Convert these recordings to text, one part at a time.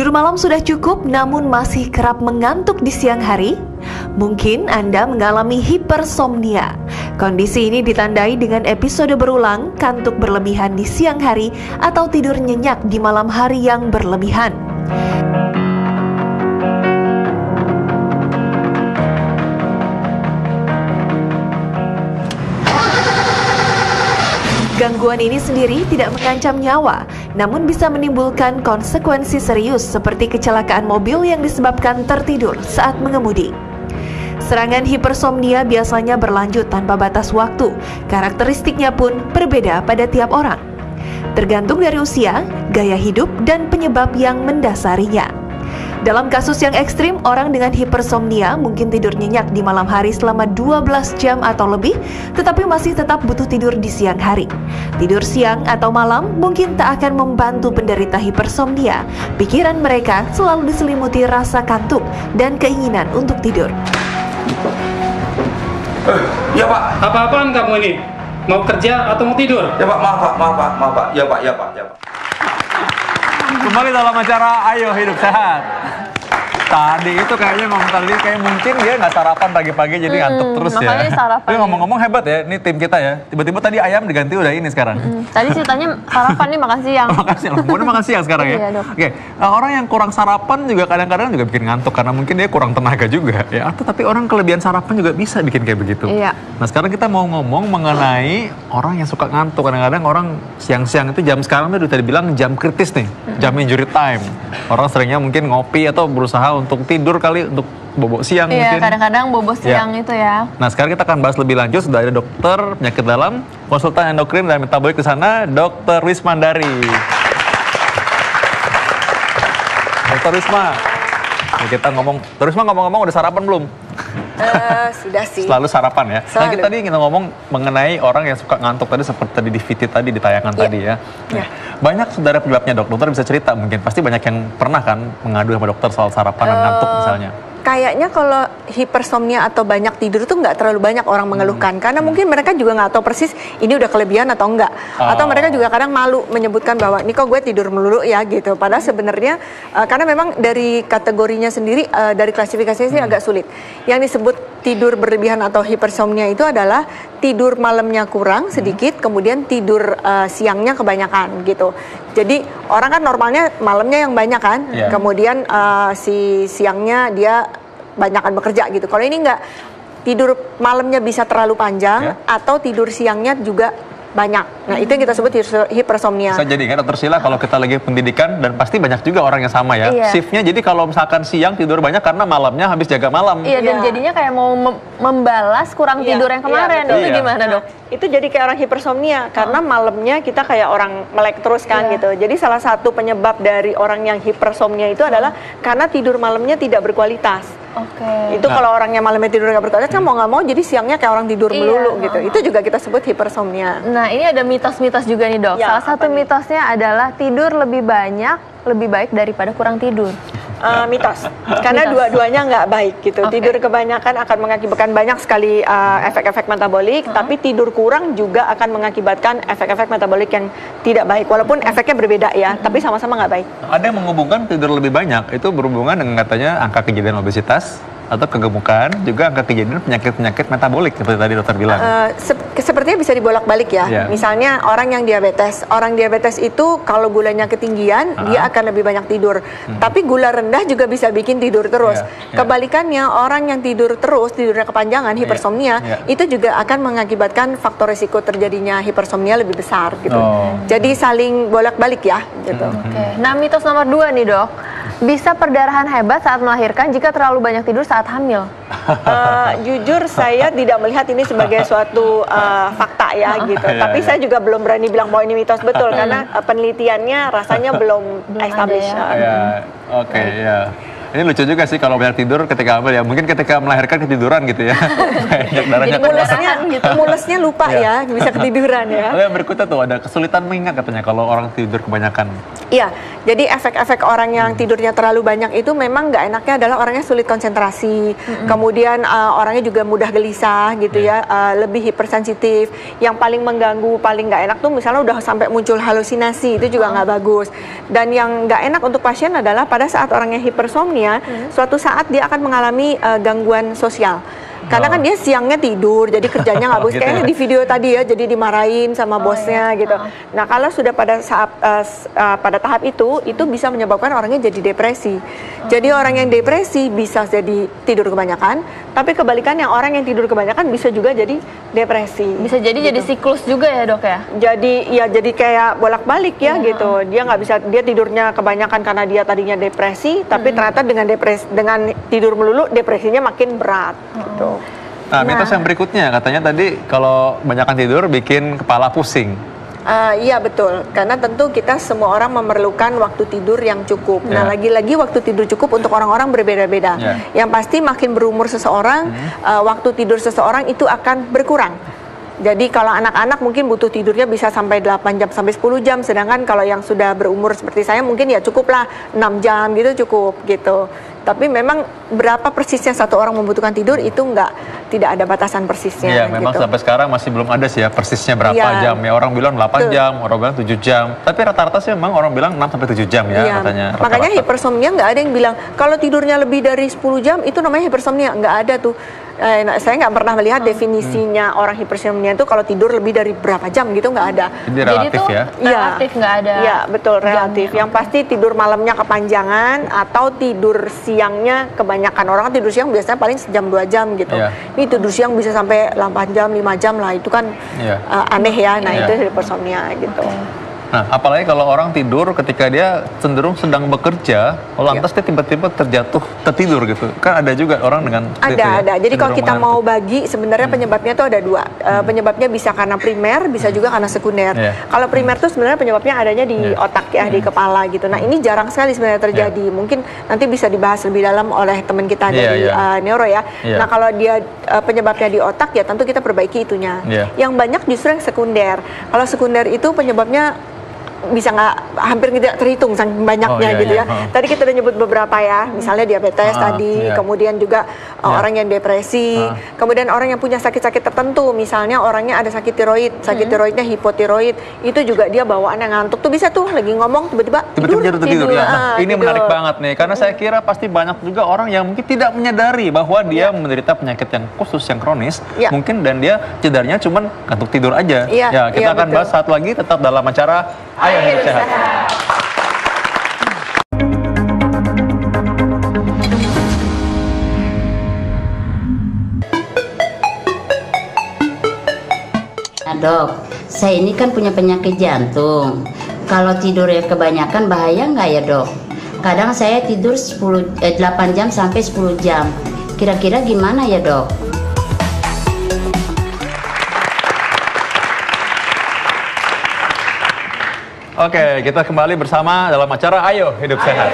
Tidur malam sudah cukup namun masih kerap mengantuk di siang hari? Mungkin Anda mengalami hipersomnia. Kondisi ini ditandai dengan episode berulang, kantuk berlebihan di siang hari, atau tidur nyenyak di malam hari yang berlebihan. Gangguan ini sendiri tidak mengancam nyawa, namun bisa menimbulkan konsekuensi serius seperti kecelakaan mobil yang disebabkan tertidur saat mengemudi. Serangan hipersomnia biasanya berlanjut tanpa batas waktu, karakteristiknya pun berbeda pada tiap orang. Tergantung dari usia, gaya hidup, dan penyebab yang mendasarinya. Dalam kasus yang ekstrim, orang dengan hipersomnia mungkin tidur nyenyak di malam hari selama 12 jam atau lebih, tetapi masih tetap butuh tidur di siang hari. Tidur siang atau malam mungkin tak akan membantu penderita hipersomnia. Pikiran mereka selalu diselimuti rasa kantuk dan keinginan untuk tidur. Ya Pak. Apa-apaan kamu ini? Mau kerja atau mau tidur? Ya Pak, maaf Pak. Ya Pak. Kembali dalam acara Ayo Hidup Sehat. Tadi itu kayaknya ngomong tadi kayak mungkin dia nggak sarapan pagi-pagi jadi ngantuk terus ya. Makanya sarapan. Tapi ngomong-ngomong hebat ya, ini tim kita ya. Tiba-tiba tadi ayam diganti udah ini sekarang. Tadi ceritanya sarapan nih makan siang. Makan siang, makan siang sekarang ya. Iya, Dok. Oke, orang yang kurang sarapan juga kadang-kadang juga bikin ngantuk karena mungkin dia kurang tenaga juga ya. Atau tapi orang kelebihan sarapan juga bisa bikin kayak begitu. Iya. Nah sekarang kita mau ngomong mengenai orang yang suka ngantuk. Kadang-kadang orang siang-siang itu jam sekarang tuh tadi bilang jam kritis nih, jam injury time. Orang seringnya mungkin ngopi atau berusaha untuk tidur kali, untuk bobo siang Iya, mungkin. kadang-kadang bobo siang itu ya. Nah sekarang kita akan bahas lebih lanjut. Sudah ada dokter penyakit dalam, konsultan endokrin dan metabolik di sana, Dr. Wismandari. Dr. Wisma, kita ngomong udah sarapan belum? Sudah sih. Selalu sarapan ya. Selalu. Nah kita tadi kita ngomong mengenai orang yang suka ngantuk tadi seperti tadi di VT tadi di tayangan tadi ya. Iya. Banyak saudara penyebabnya dok. Dokter bisa cerita mungkin. Pasti banyak yang pernah kan mengadu sama dokter soal sarapan dan ngantuk misalnya. Kayaknya kalau hipersomnia atau banyak tidur tuh nggak terlalu banyak orang mengeluhkan. Karena mungkin mereka juga nggak tahu persis ini udah kelebihan atau enggak. Atau mereka juga kadang malu menyebutkan bahwa ini kok gue tidur melulu ya gitu. Padahal sebenarnya karena memang dari kategorinya sendiri, dari klasifikasinya sih agak sulit. Yang disebut tidur berlebihan atau hipersomnia itu adalah tidur malamnya kurang sedikit, kemudian tidur siangnya kebanyakan gitu. Jadi orang kan normalnya malamnya yang banyak kan, kemudian si siangnya dia banyakan bekerja gitu. Kalau ini enggak, tidur malamnya bisa terlalu panjang atau tidur siangnya juga banyak. Nah itu yang kita sebut hipersomnia. Bisa jadi kan dokter Sila kalau kita lagi pendidikan dan pasti banyak juga orang yang sama ya. Iya. Shiftnya jadi kalau misalkan siang tidur banyak karena malamnya habis jaga malam. Iya, dan jadinya kayak mau membalas kurang tidur yang kemarin. betul. Itu gimana dok? Itu jadi kayak orang hipersomnia karena malamnya kita kayak orang melek terus kan gitu. Jadi salah satu penyebab dari orang yang hipersomnia itu adalah karena tidur malamnya tidak berkualitas. Oke. Itu kalau orangnya malamnya tidur nggak berkualitas kan mau nggak mau jadi siangnya kayak orang tidur melulu gitu. Itu juga kita sebut hipersomnia. Nah ini ada mitos-mitos juga nih dok. Ya, Salah satu mitosnya adalah tidur lebih banyak lebih baik daripada kurang tidur. Mitos, karena dua-duanya nggak baik gitu. Tidur kebanyakan akan mengakibatkan banyak sekali efek-efek metabolik, tapi tidur kurang juga akan mengakibatkan efek-efek metabolik yang tidak baik. Walaupun efeknya berbeda ya, tapi sama-sama nggak baik. Ada yang menghubungkan tidur lebih banyak itu berhubungan dengan katanya angka kejadian obesitas atau kegemukan, juga angka kejadian penyakit-penyakit metabolik seperti tadi dokter bilang. Sepertinya bisa dibolak-balik ya. Misalnya orang yang diabetes itu kalau gulanya ketinggian dia akan lebih banyak tidur. Tapi gula rendah juga bisa bikin tidur terus. Kebalikannya orang yang tidur terus, tidurnya kepanjangan, hipersomnia, itu juga akan mengakibatkan faktor risiko terjadinya hipersomnia lebih besar gitu. Jadi saling bolak-balik ya gitu. Oke. Nah mitos nomor 2 nih dok. Bisa perdarahan hebat saat melahirkan jika terlalu banyak tidur saat hamil. Jujur saya tidak melihat ini sebagai suatu fakta ya gitu. Tapi saya juga belum berani bilang bahwa ini mitos betul karena penelitiannya rasanya belum established. Oke. Ini lucu juga sih kalau banyak tidur ketika hamil ya. Mungkin ketika melahirkan ketiduran gitu ya. Banyak darahnya Jadi mulesnya lupa ya, bisa ketiduran ya. Lalu yang berikutnya tuh ada kesulitan mengingat katanya kalau orang tidur kebanyakan. Iya, jadi efek-efek orang yang tidurnya terlalu banyak itu memang nggak enaknya adalah orangnya sulit konsentrasi, kemudian orangnya juga mudah gelisah gitu ya, lebih hipersensitif. Yang paling mengganggu, paling nggak enak tuh misalnya udah sampai muncul halusinasi, itu juga nggak bagus. Dan yang nggak enak untuk pasien adalah pada saat orangnya hipersomnia, suatu saat dia akan mengalami gangguan sosial. Karena kan dia siangnya tidur, jadi kerjanya nggak bagus. Gitu Kayaknya ya? di video tadi ya, jadi dimarahin sama bosnya gitu. Nah kalau sudah pada saat pada tahap itu bisa menyebabkan orangnya jadi depresi. Jadi orang yang depresi bisa jadi tidur kebanyakan, tapi kebalikannya orang yang tidur kebanyakan bisa juga jadi depresi. Bisa jadi siklus juga ya dok ya? Jadi kayak bolak-balik ya gitu. Dia nggak bisa, dia tidurnya kebanyakan karena dia tadinya depresi, tapi ternyata dengan tidur melulu depresinya makin berat. Gitu. Nah, mitos yang berikutnya katanya tadi kalau banyakan tidur bikin kepala pusing. Iya betul, karena tentu kita semua orang memerlukan waktu tidur yang cukup. Nah lagi-lagi waktu tidur cukup untuk orang-orang berbeda-beda. Yang pasti makin berumur seseorang, waktu tidur seseorang itu akan berkurang. Jadi kalau anak-anak mungkin butuh tidurnya bisa sampai 8 jam sampai 10 jam, sedangkan kalau yang sudah berumur seperti saya mungkin ya cukuplah 6 jam gitu cukup gitu. Tapi memang berapa persisnya satu orang membutuhkan tidur itu tidak ada batasan persisnya. Iya, memang gitu. sampai sekarang masih belum ada sih ya persisnya berapa jam ya. Orang bilang 8 jam, orang bilang 7 jam. Tapi rata-rata sih memang orang bilang 6 sampai 7 jam ya katanya. Makanya hipersomnia nggak ada yang bilang kalau tidurnya lebih dari 10 jam itu namanya hipersomnia, nggak ada tuh. Saya nggak pernah melihat definisinya orang hipersomnia itu kalau tidur lebih dari berapa jam gitu, nggak ada. Jadi relatif ya? Relatif nggak ada. Iya betul, relatif. Yang pasti tidur malamnya kepanjangan atau tidur siangnya kebanyakan. Orang kan tidur siang biasanya paling sejam 2 jam gitu. Ini tidur siang bisa sampai 8 jam, 5 jam lah, itu kan aneh ya. Nah itu hipersomnia gitu. Nah, apalagi kalau orang tidur ketika dia cenderung sedang bekerja, lantas dia tiba-tiba tertidur gitu. Kan ada juga orang dengan ada. Jadi kalau kita mau bagi sebenarnya penyebabnya itu ada 2. Penyebabnya bisa karena primer, bisa juga karena sekunder. Kalau primer itu sebenarnya penyebabnya adanya di otak ya, di kepala gitu. Nah, ini jarang sekali sebenarnya terjadi. Mungkin nanti bisa dibahas lebih dalam oleh teman kita dari neuro ya. Nah, kalau dia penyebabnya di otak ya tentu kita perbaiki itunya. Yang banyak justru yang sekunder. Kalau sekunder itu penyebabnya bisa hampir tidak terhitung saking banyaknya gitu ya. Tadi kita udah nyebut beberapa ya, misalnya diabetes tadi, kemudian juga orang yang depresi, kemudian orang yang punya sakit-sakit tertentu, misalnya orangnya ada sakit tiroid, sakit tiroidnya hipotiroid, itu juga dia bawaannya ngantuk tuh, bisa tuh lagi ngomong tiba-tiba tidur ya. Nah, ini menarik banget nih, karena saya kira pasti banyak juga orang yang mungkin tidak menyadari bahwa dia menderita penyakit yang khusus, yang kronis, mungkin, dan dia cedarnya cuman ngantuk tidur aja. Kita akan bahas satu lagi, tetap dalam acara Ayo Hidup Sehat. Nah, Dok, saya ini kan punya penyakit jantung. Kalau tidurnya kebanyakan bahaya nggak ya, Dok? Kadang saya tidur 8 jam sampai 10 jam. Kira-kira gimana ya, Dok? Oke, kita kembali bersama dalam acara Ayo Hidup Sehat.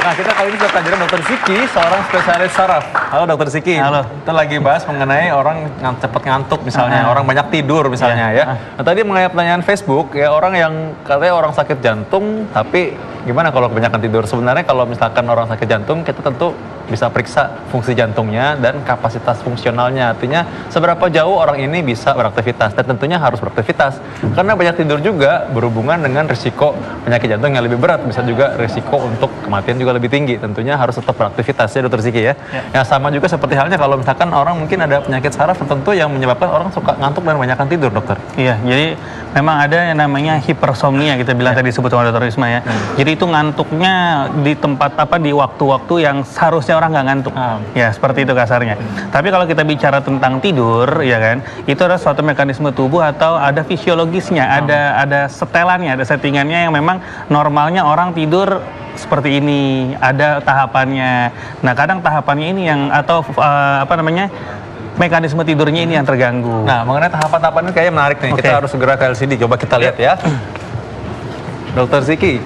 Nah, kita kali ini sudah kehadiran Dr. Ziki, seorang spesialis saraf. Halo Dr. Ziki. Halo. Kita lagi bahas mengenai orang yang cepat ngantuk misalnya, orang banyak tidur misalnya ya. Nah, tadi mengenai pertanyaan Facebook ya, orang yang katanya orang sakit jantung, tapi gimana kalau kebanyakan tidur? Sebenarnya kalau misalkan orang sakit jantung, kita tentu bisa periksa fungsi jantungnya dan kapasitas fungsionalnya. Artinya seberapa jauh orang ini bisa beraktivitas, dan tentunya harus beraktivitas. Karena banyak tidur juga berhubungan dengan risiko penyakit jantung yang lebih berat, bisa juga risiko untuk kematian juga lebih tinggi. Tentunya harus tetap beraktivitas ya Dr. Ziki ya. Ya sama juga seperti halnya kalau misalkan orang mungkin ada penyakit saraf tertentu yang menyebabkan orang suka ngantuk dan kebanyakan tidur, dokter. Iya, jadi memang ada yang namanya hipersomnia, kita bilang tadi disebut oleh Dr. Isma ya. Jadi itu ngantuknya di tempat di waktu-waktu yang seharusnya orang nggak ngantuk. Ya, seperti itu kasarnya. Tapi kalau kita bicara tentang tidur, ya kan, itu adalah suatu mekanisme tubuh atau ada fisiologisnya, ada setelannya, ada settingannya yang memang normalnya orang tidur seperti ini, ada tahapannya. Nah, kadang tahapannya ini yang mekanisme tidurnya ini yang terganggu. Nah, mengenai tahapan-tahapan ini kayaknya menarik nih. Kita harus segera ke LCD. Coba kita lihat ya. Dr. Ziki,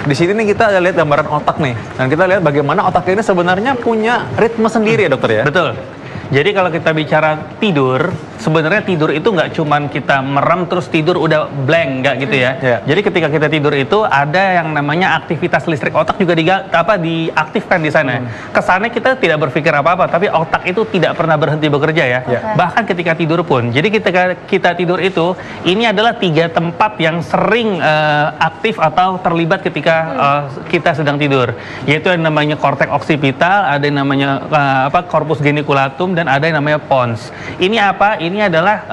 Di sini nih kita ada lihat gambaran otak nih, dan kita lihat bagaimana otak ini sebenarnya punya ritme sendiri ya dokter ya. Betul. Jadi kalau kita bicara tidur, sebenarnya tidur itu nggak cuman kita merem terus tidur udah blank, nggak gitu ya. Jadi ketika kita tidur itu ada yang namanya aktivitas listrik otak juga diaktifkan di sana. Kesannya kita tidak berpikir apa-apa, tapi otak itu tidak pernah berhenti bekerja ya. Bahkan ketika tidur pun. Jadi ketika kita tidur itu, ini adalah 3 tempat yang sering aktif atau terlibat ketika kita sedang tidur. Yaitu yang namanya korteks oksipital, ada yang namanya corpus geniculatum, dan ada yang namanya pons. Ini apa? Ini adalah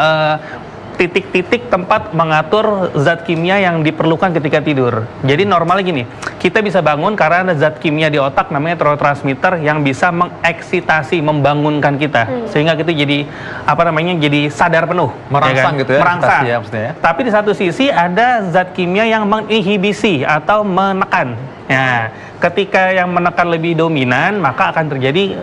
titik-titik tempat mengatur zat kimia yang diperlukan ketika tidur. Jadi normalnya gini, kita bisa bangun karena ada zat kimia di otak namanya neurotransmitter yang bisa mengeksitasi, membangunkan kita, sehingga kita jadi jadi sadar penuh, merangsang gitu ya, merangsang. Ya, maksudnya ya. Tapi di satu sisi ada zat kimia yang menginhibisi atau menekan. Ya, ketika yang menekan lebih dominan, maka akan terjadi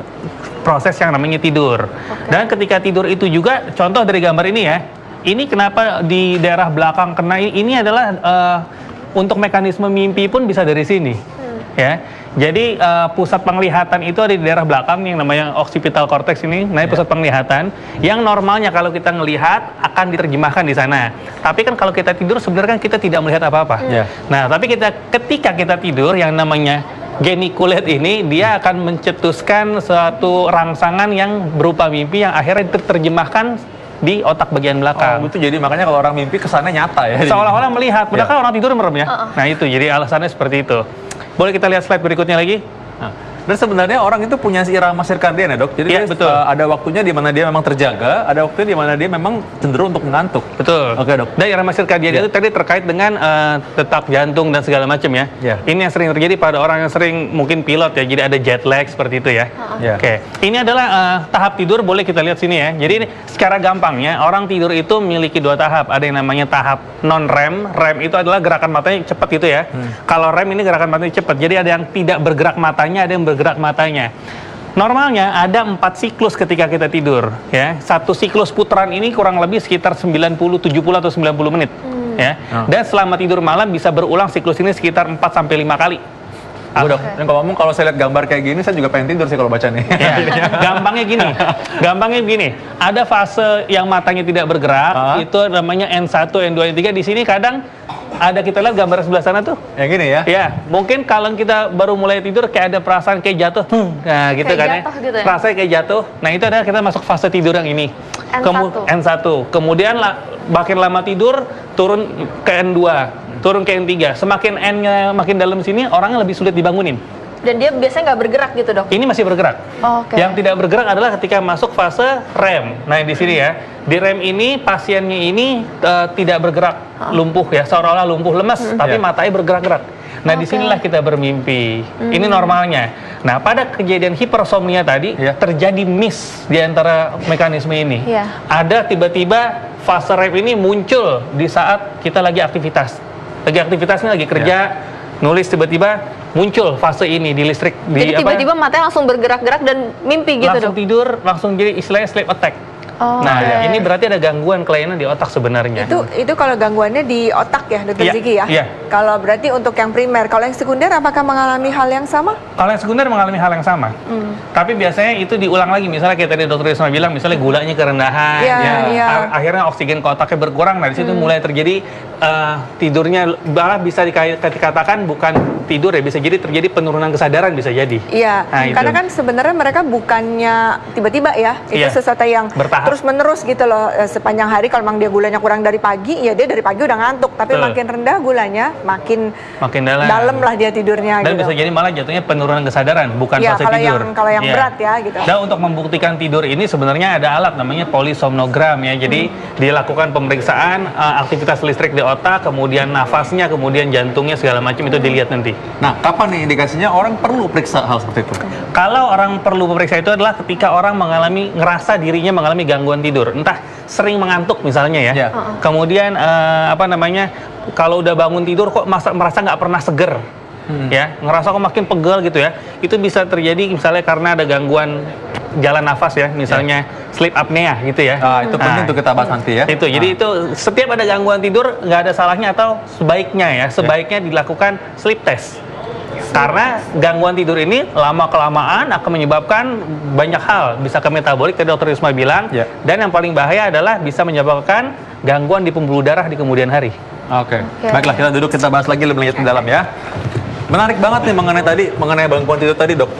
proses yang namanya tidur. Dan ketika tidur itu juga, contoh dari gambar ini ya, ini kenapa di daerah belakang kena, ini adalah untuk mekanisme mimpi pun bisa dari sini. Ya, jadi pusat penglihatan itu ada di daerah belakang yang namanya occipital cortex ini, namanya pusat penglihatan, yang normalnya kalau kita ngelihat akan diterjemahkan di sana. Tapi kan kalau kita tidur sebenarnya kan kita tidak melihat apa-apa. Nah, tapi ketika kita tidur, yang namanya geniculate ini, dia akan mencetuskan suatu rangsangan yang berupa mimpi yang akhirnya diterjemahkan di otak bagian belakang. Itu jadi makanya kalau orang mimpi kesannya nyata ya. Seolah-olah melihat, padahal kan orang tidur merem ya. Nah itu, jadi alasannya seperti itu. Boleh kita lihat slide berikutnya lagi? Dan sebenarnya orang itu punya irama sirkadian ya dok. Jadi betul. Ada waktunya di mana dia memang terjaga, ada waktunya di mana dia memang cenderung untuk mengantuk. Betul. Oke dok. Dan irama sirkadian itu tadi terkait dengan detak jantung dan segala macam ya. Ini yang sering terjadi pada orang yang sering mungkin pilot ya. Jadi ada jet lag seperti itu ya. Oke. Ini adalah tahap tidur, boleh kita lihat sini ya. Jadi ini secara gampangnya orang tidur itu memiliki 2 tahap. Ada yang namanya tahap non REM. REM itu adalah gerakan matanya cepat gitu ya. Kalau REM ini gerakan matanya cepat. Jadi ada yang tidak bergerak matanya, ada yang bergerak matanya. Normalnya ada 4 siklus ketika kita tidur ya. Satu siklus putaran ini kurang lebih sekitar 90, 70 atau 90 menit ya. Dan selama tidur malam bisa berulang siklus ini sekitar 4 sampai 5 kali. Dok, dan kalau saya lihat gambar kayak gini, saya juga pengen tidur sih kalau baca nih. Gampangnya gini, ada fase yang matanya tidak bergerak, itu namanya N1, N2, N3. Di sini kadang ada, kita lihat gambar sebelah sana tuh. Yang gini ya? Ya, mungkin kalau kita baru mulai tidur kayak ada perasaan kayak jatuh, nah gitu kan ya. Gitu ya? Rasanya kayak jatuh. Nah itu adalah kita masuk fase tidur yang ini. N1. Kemudian makin lama tidur turun ke N2. Turun ke N3, semakin N-nya makin dalam sini, orangnya lebih sulit dibangunin. Dan dia biasanya nggak bergerak gitu dok? Ini masih bergerak. Yang tidak bergerak adalah ketika masuk fase REM. Nah di sini ya, di REM ini pasiennya ini tidak bergerak, lumpuh ya, seolah-olah lumpuh lemas, tapi matanya bergerak-gerak. Nah disinilah kita bermimpi. Ini normalnya. Nah pada kejadian hipersomnia tadi terjadi miss di antara mekanisme ini. Ada tiba-tiba fase REM ini muncul di saat kita lagi aktivitas. Aktivitasnya lagi kerja, nulis, tiba-tiba muncul fase ini di listrik. Jadi tiba-tiba matanya langsung bergerak-gerak dan mimpi gitu langsung dok? Tidur, langsung jadi istilahnya sleep attack. Ini berarti ada gangguan kelainan di otak sebenarnya. Itu kalau gangguannya di otak ya, Dr. Ziki ya? Kalau berarti untuk yang primer, kalau yang sekunder apakah mengalami hal yang sama? Kalau yang sekunder mengalami hal yang sama. Tapi biasanya itu diulang lagi, misalnya kayak tadi Dr. Risma bilang, misalnya gulanya kerendahan, akhirnya oksigen ke otaknya berkurang, nah di situ mulai terjadi tidurnya, bahkan bisa dikatakan bukan tidur ya, bisa jadi terjadi penurunan kesadaran, bisa jadi. Karena kan sebenarnya mereka bukannya tiba-tiba ya, itu sesuatu yang terus menerus gitu loh, sepanjang hari. Kalau memang dia gulanya kurang dari pagi, ya dia dari pagi udah ngantuk, tapi makin rendah gulanya, makin dalam lah dia tidurnya. Dan bisa jadi malah jatuhnya penurunan kesadaran, bukan fase tidur. Kalau yang berat ya gitu. Dan untuk membuktikan tidur ini sebenarnya ada alat namanya polisomnogram ya. Jadi dilakukan pemeriksaan aktivitas listrik di otak, kemudian nafasnya, kemudian jantungnya, segala macam itu dilihat nanti. Nah, kapan nih indikasinya orang perlu periksa hal seperti itu? Kalau orang perlu memeriksa itu adalah ketika orang ngerasa dirinya mengalami gangguan tidur, entah sering mengantuk misalnya ya. Kemudian kalau udah bangun tidur kok merasa nggak pernah seger. Ya, ngerasa kok makin pegel gitu ya. Itu bisa terjadi misalnya karena ada gangguan jalan nafas ya, misalnya sleep apnea gitu ya. Itu penting untuk kita bahas nanti ya. Itu, jadi itu setiap ada gangguan tidur nggak ada salahnya atau sebaiknya dilakukan sleep test. Karena gangguan tidur ini lama-kelamaan akan menyebabkan banyak hal. Bisa ke metabolik, tadi Dr. Risma bilang. Dan yang paling bahaya adalah bisa menyebabkan gangguan di pembuluh darah di kemudian hari. Oke. Baiklah, kita duduk, kita bahas lagi lebih lanjut di dalam ya. Menarik banget nih mengenai gangguan tidur tadi, Dok.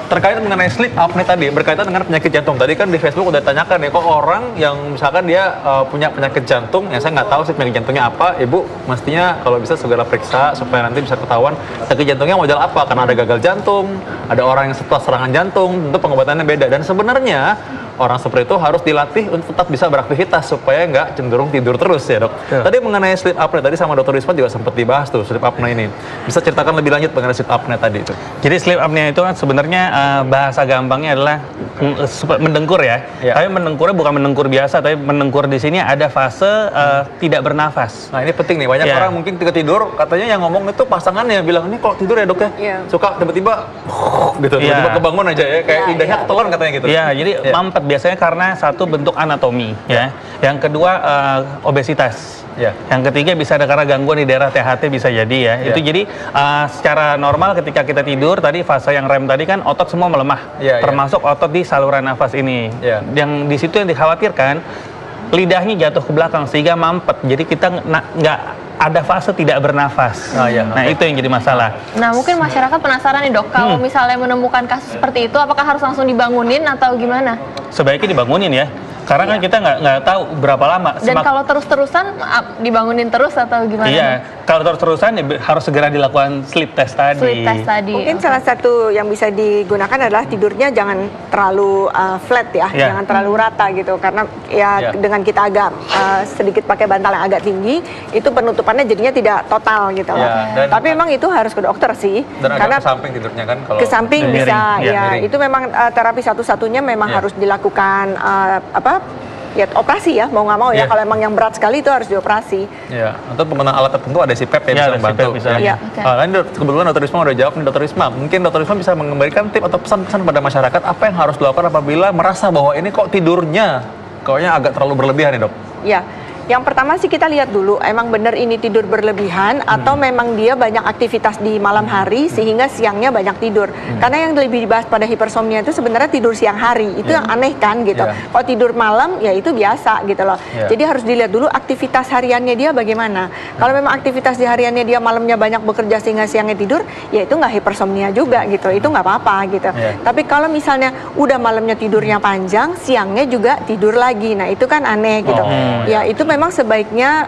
Terkait mengenai sleep apnea tadi, berkaitan dengan penyakit jantung. Tadi kan di Facebook udah tanyakan ya, kok orang yang misalkan dia punya penyakit jantung, yang saya nggak tahu sih penyakit jantungnya apa, Ibu mestinya kalau bisa segera periksa supaya nanti bisa ketahuan penyakit jantungnya model apa, karena ada gagal jantung, ada orang yang setelah serangan jantung, tentu pengobatannya beda. Dan sebenarnya orang seperti itu harus dilatih untuk tetap bisa beraktivitas supaya nggak cenderung tidur terus ya, Dok. Tadi mengenai sleep apnea tadi sama Dr. Risma juga sempat dibahas tuh sleep apnea ini. Bisa ceritakan lebih lanjut mengenai sleep apnea tadi itu? Jadi sleep apnea itu kan sebenarnya bahasa gampangnya adalah mendengkur ya. Tapi mendengkurnya bukan mendengkur biasa, tapi mendengkur di sini ada fase tidak bernafas. Nah ini penting nih, banyak orang mungkin ketika tidur katanya yang ngomong itu pasangannya bilang, ini kalau tidur ya, Dok ya, suka tiba-tiba gitu, tiba-tiba kebangun aja ya, kayak lidahnya ketelan katanya gitu. Iya, jadi mampet biasanya karena satu bentuk anatomi ya. Yang kedua obesitas. Yang ketiga bisa ada karena gangguan di daerah THT bisa jadi ya. Itu jadi secara normal ketika kita tidur tadi fase yang REM tadi kan otot semua melemah, termasuk otot di saluran nafas ini. Yang di situ yang dikhawatirkan lidahnya jatuh ke belakang sehingga mampet. Jadi kita nggak ada fase tidak bernafas. Nah itu yang jadi masalah. Nah mungkin masyarakat penasaran nih, Dok, kalau misalnya menemukan kasus seperti itu, apakah harus langsung dibangunin atau gimana? Sebaiknya dibangunin ya. Karena kan kita nggak tahu berapa lama. Dan kalau terus-terusan dibangunin terus atau gimana? Iya, kalau terus-terusan harus segera dilakukan sleep test tadi. Sleep test tadi. Mungkin salah satu yang bisa digunakan adalah tidurnya jangan terlalu flat ya, jangan terlalu rata gitu. Karena dengan kita agak sedikit pakai bantal yang agak tinggi, itu penutupannya jadinya tidak total gitu loh. Tapi memang itu harus ke dokter sih. Dan karena ke samping tidurnya kan kalau ke samping bisa itu memang terapi satu-satunya memang harus dilakukan operasi ya, mau nggak mau ya, kalau emang yang berat sekali itu harus dioperasi. Untuk penggunaan alat tertentu ada CPAP yang bisa membantu. Lain kebetulan Dr. Risma udah jawab nih, Dr. Risma. Mungkin Dr. Risma bisa memberikan tip atau pesan-pesan pada masyarakat apa yang harus dilakukan apabila merasa bahwa ini kok tidurnya kayaknya agak terlalu berlebihan nih, Dok. Yang pertama sih kita lihat dulu, emang benar ini tidur berlebihan atau memang dia banyak aktivitas di malam hari sehingga siangnya banyak tidur. Karena yang lebih dibahas pada hipersomnia itu sebenarnya tidur siang hari, itu yang aneh kan gitu. Kalau tidur malam ya itu biasa gitu loh. Jadi harus dilihat dulu aktivitas hariannya dia bagaimana. Kalau memang aktivitas di hariannya dia malamnya banyak bekerja sehingga siangnya tidur, ya itu nggak hipersomnia juga gitu, itu nggak apa-apa gitu. Tapi kalau misalnya udah malamnya tidurnya panjang, siangnya juga tidur lagi, nah itu kan aneh gitu. Ya itu memang sebaiknya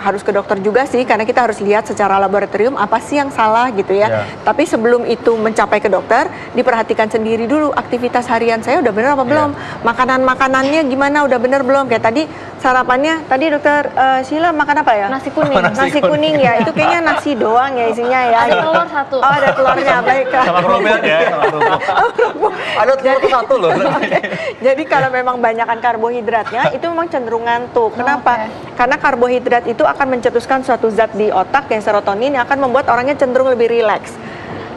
harus ke dokter juga sih, karena kita harus lihat secara laboratorium apa sih yang salah gitu ya. Tapi sebelum itu mencapai ke dokter, diperhatikan sendiri dulu aktivitas harian saya udah bener apa belum, makanannya gimana udah bener belum. Kayak tadi sarapannya, tadi Dokter Sheila makan apa ya? Nasi kuning. Nasi kuning ya, itu kayaknya nasi doang ya isinya ya. Ada telur satu. Oh ada telurnya, baik. Sama kerupuk ya. Ada telur satu loh. Jadi kalau memang banyakkan karbohidratnya, itu memang cenderung ngantuk. Kenapa? Karena karbohidrat itu akan mencetuskan suatu zat di otak yang serotonin yang akan membuat orangnya cenderung lebih rileks.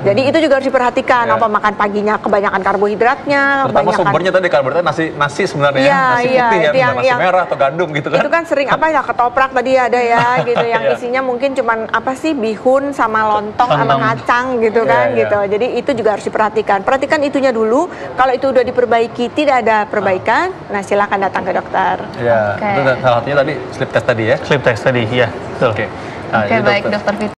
Jadi itu juga harus diperhatikan, apa makan paginya kebanyakan karbohidratnya. Terutama sumbernya tadi karbohidrat nasi sebenarnya, nasi putih ya, nasi merah atau gandum gitu kan. Itu kan sering apa ya, ketoprak tadi ada ya gitu, yang isinya mungkin cuman apa sih, bihun sama lontong sama kacang gitu kan gitu. Jadi itu juga harus diperhatikan. Perhatikan itunya dulu, kalau itu udah diperbaiki tidak ada perbaikan, nah silakan datang ke dokter. Itu salah satunya tadi sleep test tadi ya. Sleep test tadi, ya. Oke, baik Dokter Fitri.